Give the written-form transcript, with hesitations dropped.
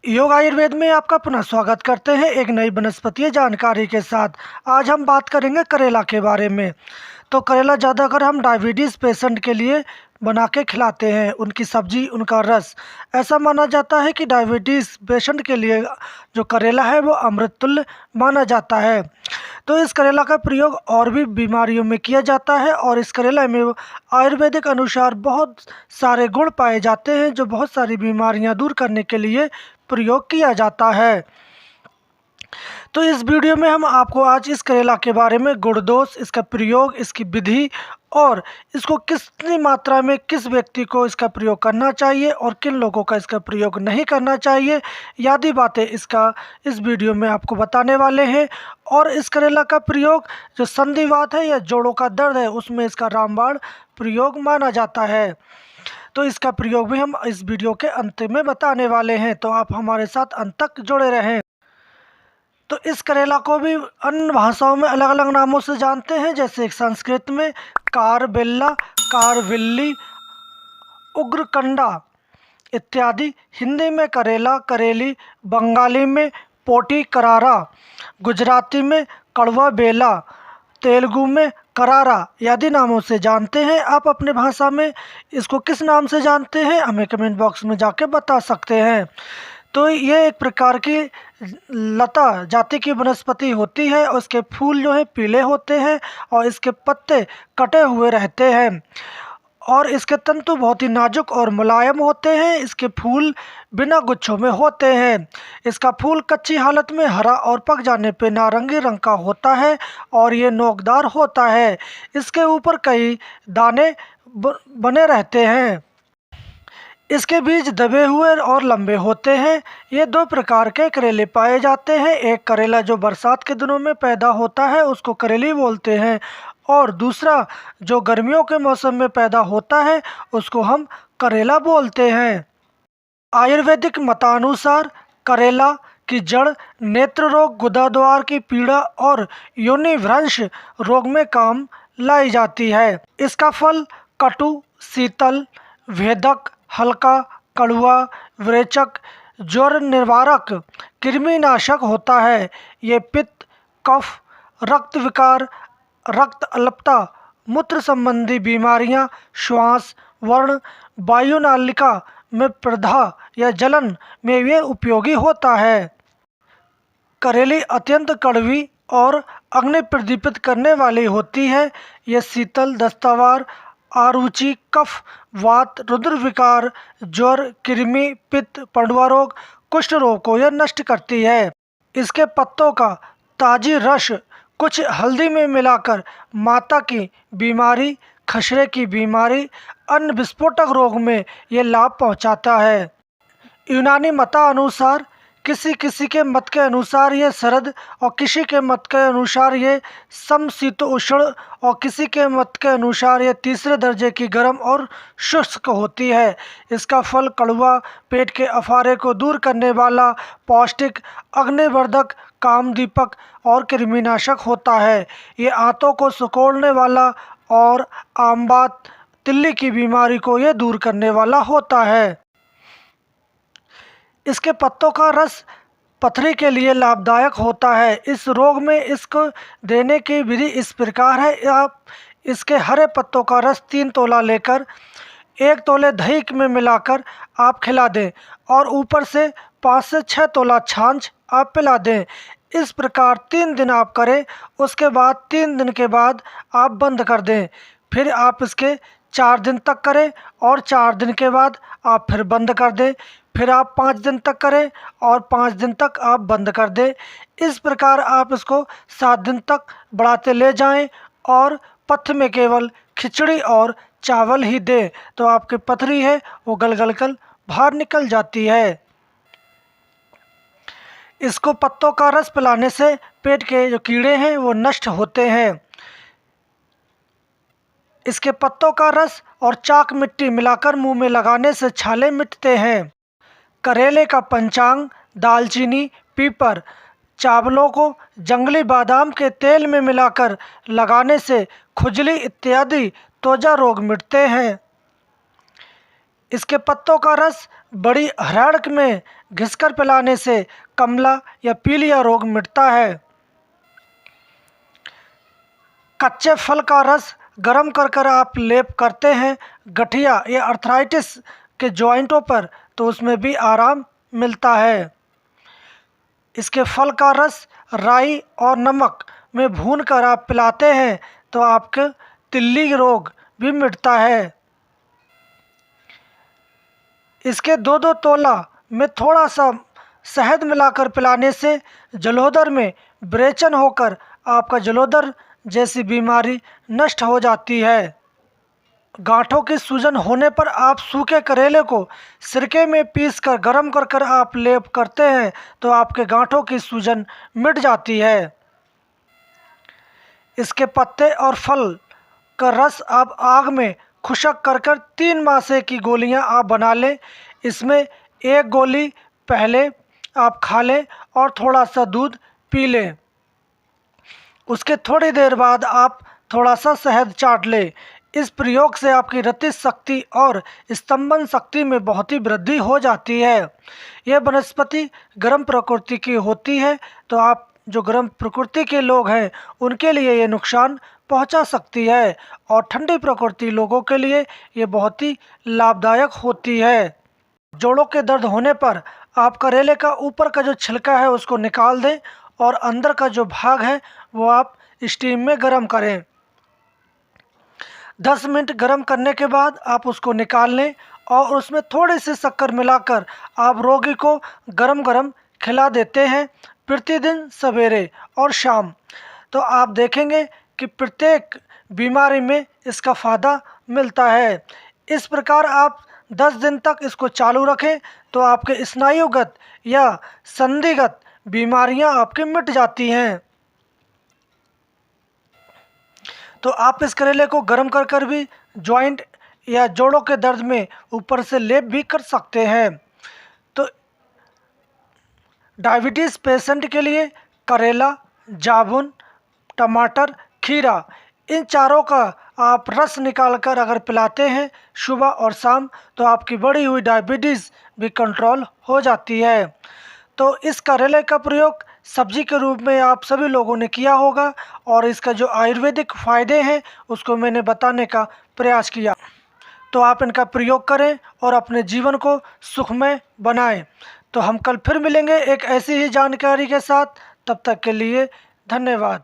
योग आयुर्वेद में आपका पुनः स्वागत करते हैं एक नई वनस्पतीय जानकारी के साथ। आज हम बात करेंगे करेला के बारे में। तो करेला ज़्यादातर हम डायबिटीज़ पेशेंट के लिए बना के खिलाते हैं, उनकी सब्जी, उनका रस। ऐसा माना जाता है कि डायबिटीज़ पेशेंट के लिए जो करेला है वो अमृत तुल्य माना जाता है। तो इस करेला का प्रयोग और भी बीमारियों में किया जाता है और इस करेला में आयुर्वेदिक अनुसार बहुत सारे गुण पाए जाते हैं जो बहुत सारी बीमारियां दूर करने के लिए प्रयोग किया जाता है। तो इस वीडियो में हम आपको आज इस करेला के बारे में गुण दोष, इसका प्रयोग, इसकी विधि और इसको कितनी मात्रा में किस व्यक्ति को इसका प्रयोग करना चाहिए और किन लोगों का इसका प्रयोग नहीं करना चाहिए, आदि बातें इस वीडियो में आपको बताने वाले हैं। और इस करेला का प्रयोग जो संधिवात है या जोड़ों का दर्द है उसमें इसका रामबाण प्रयोग माना जाता है। तो इसका प्रयोग भी हम इस वीडियो के अंत में बताने वाले हैं, तो आप हमारे साथ अंत तक जुड़े रहें। तो इस करेला को भी अन्य भाषाओं में अलग अलग नामों से जानते हैं, जैसे संस्कृत में कारबेल्ला, कारविल्ली, उग्रकंडा इत्यादि। हिंदी में करेला, करेली, बंगाली में पोटी करारा, गुजराती में कड़वा बेला, तेलुगु में करारा आदि नामों से जानते हैं। आप अपने भाषा में इसको किस नाम से जानते हैं हमें कमेंट बॉक्स में जाके बता सकते हैं। तो ये एक प्रकार की लता जाति की वनस्पति होती है और इसके फूल जो है पीले होते हैं और इसके पत्ते कटे हुए रहते हैं और इसके तंतु बहुत ही नाजुक और मुलायम होते हैं। इसके फूल बिना गुच्छों में होते हैं। इसका फूल कच्ची हालत में हरा और पक जाने पे नारंगी रंग का होता है और ये नोकदार होता है। इसके ऊपर कई दाने बने रहते हैं। इसके बीज दबे हुए और लंबे होते हैं। ये दो प्रकार के करेले पाए जाते हैं। एक करेला जो बरसात के दिनों में पैदा होता है उसको करेली बोलते हैं और दूसरा जो गर्मियों के मौसम में पैदा होता है उसको हम करेला बोलते हैं। आयुर्वेदिक मतानुसार करेला की जड़ नेत्र रोग, गुदाद्वार की पीड़ा और योनि भ्रंश रोग में काम लाई जाती है। इसका फल कटु, शीतल, भेदक, हल्का, कड़वा, विरेचक, ज्वर निवारक, कृमिनाशक होता है। ये पित्त, कफ, रक्त विकार, रक्त अल्पता, मूत्र संबंधी बीमारियां, श्वास, वर्ण, वायुनालिका में प्रदाह या जलन में ये उपयोगी होता है। करेली अत्यंत कड़वी और अग्नि प्रदीपित करने वाली होती है। ये शीतल, दस्तावार, आरुचि, कफ, वात, रुद्र विकार, ज्वर, कृमि, पित्त, पंडुआ रोग, कुष्ठ रोग को यह नष्ट करती है। इसके पत्तों का ताजी रस कुछ हल्दी में मिलाकर माता की बीमारी, खसरे की बीमारी, अन्य विस्फोटक रोग में यह लाभ पहुंचाता है। यूनानी मतानुसार किसी किसी के मत के अनुसार ये शरद और किसी के मत के अनुसार ये समशीतोष्ण और किसी के मत के अनुसार ये तीसरे दर्जे की गर्म और शुष्क होती है। इसका फल कड़वा, पेट के अफारे को दूर करने वाला, पौष्टिक, अग्निवर्धक, कामदीपक और कृमिनाशक होता है। ये आंतों को सिकोड़ने वाला और आमबात, तिल्ली की बीमारी को ये दूर करने वाला होता है। इसके पत्तों का रस पथरी के लिए लाभदायक होता है। इस रोग में इसको देने की विधि इस प्रकार है। आप इसके हरे पत्तों का रस 3 तोला लेकर 1 तोले दही में मिलाकर आप खिला दें और ऊपर से 5 से 6 तोला छाछ आप पिला दें। इस प्रकार 3 दिन आप करें, उसके बाद 3 दिन के बाद आप बंद कर दें। फिर आप इसके 4 दिन तक करें और 4 दिन के बाद आप फिर बंद कर दें। फिर आप 5 दिन तक करें और 5 दिन तक आप बंद कर दें। इस प्रकार आप इसको 7 दिन तक बढ़ाते ले जाएं और पथ्य में केवल खिचड़ी और चावल ही दें तो आपकी पथरी है वो गल कर बाहर निकल जाती है। इसको पत्तों का रस पिलाने से पेट के जो कीड़े हैं वो नष्ट होते हैं। इसके पत्तों का रस और चाक मिट्टी मिलाकर मुंह में लगाने से छाले मिटते हैं। करेले का पंचांग दालचीनी, पीपर, चावलों को जंगली बादाम के तेल में मिलाकर लगाने से खुजली इत्यादि त्वचा रोग मिटते हैं। इसके पत्तों का रस बड़ी हड़क में घिसकर पिलाने से कमला या पीलिया रोग मिटता है। कच्चे फल का रस गर्म कर कर आप लेप करते हैं गठिया या अर्थराइटिस के जॉइंटों पर, तो उसमें भी आराम मिलता है। इसके फल का रस राई और नमक में भूनकर आप पिलाते हैं तो आपके तिल्ली रोग भी मिटता है। इसके 2-2 तोला में थोड़ा सा शहद मिलाकर पिलाने से जलोदर में विरेचन होकर आपका जलोदर जैसी बीमारी नष्ट हो जाती है। गांठों की सूजन होने पर आप सूखे करेले को सिरके में पीसकर गर्म कर कर आप लेप करते हैं तो आपके गांठों की सूजन मिट जाती है। इसके पत्ते और फल का रस आप आग में खुशक कर कर 3 मासे की गोलियां आप बना लें। इसमें 1 गोली पहले आप खा लें और थोड़ा सा दूध पी लें। उसके थोड़ी देर बाद आप थोड़ा सा शहद चाट लें। इस प्रयोग से आपकी रति शक्ति और स्तंभन शक्ति में बहुत ही वृद्धि हो जाती है। यह वनस्पति गर्म प्रकृति की होती है, तो आप जो गर्म प्रकृति के लोग हैं उनके लिए ये नुकसान पहुंचा सकती है, और ठंडी प्रकृति लोगों के लिए ये बहुत ही लाभदायक होती है। जोड़ों के दर्द होने पर आप करेले का ऊपर का जो छिलका है उसको निकाल दें और अंदर का जो भाग है वो आप स्टीम में गर्म करें। 10 मिनट गर्म करने के बाद आप उसको निकाल लें और उसमें थोड़ी सी शक्कर मिलाकर आप रोगी को गरम गरम खिला देते हैं प्रतिदिन सवेरे और शाम। तो आप देखेंगे कि प्रत्येक बीमारी में इसका फ़ायदा मिलता है। इस प्रकार आप 10 दिन तक इसको चालू रखें तो आपके स्नायुगत या संधिगत बीमारियां आपके मिट जाती हैं। तो आप इस करेले को गर्म कर कर भी जॉइंट या जोड़ों के दर्द में ऊपर से लेप भी कर सकते हैं। तो डायबिटीज़ पेशेंट के लिए करेला, जामुन, टमाटर, खीरा, इन चारों का आप रस निकाल कर अगर पिलाते हैं सुबह और शाम तो आपकी बढ़ी हुई डायबिटीज़ भी कंट्रोल हो जाती है। तो इस करेले का प्रयोग सब्जी के रूप में आप सभी लोगों ने किया होगा और इसका जो आयुर्वेदिक फ़ायदे हैं उसको मैंने बताने का प्रयास किया। तो आप इनका प्रयोग करें और अपने जीवन को सुखमय बनाएं। तो हम कल फिर मिलेंगे एक ऐसी ही जानकारी के साथ। तब तक के लिए धन्यवाद।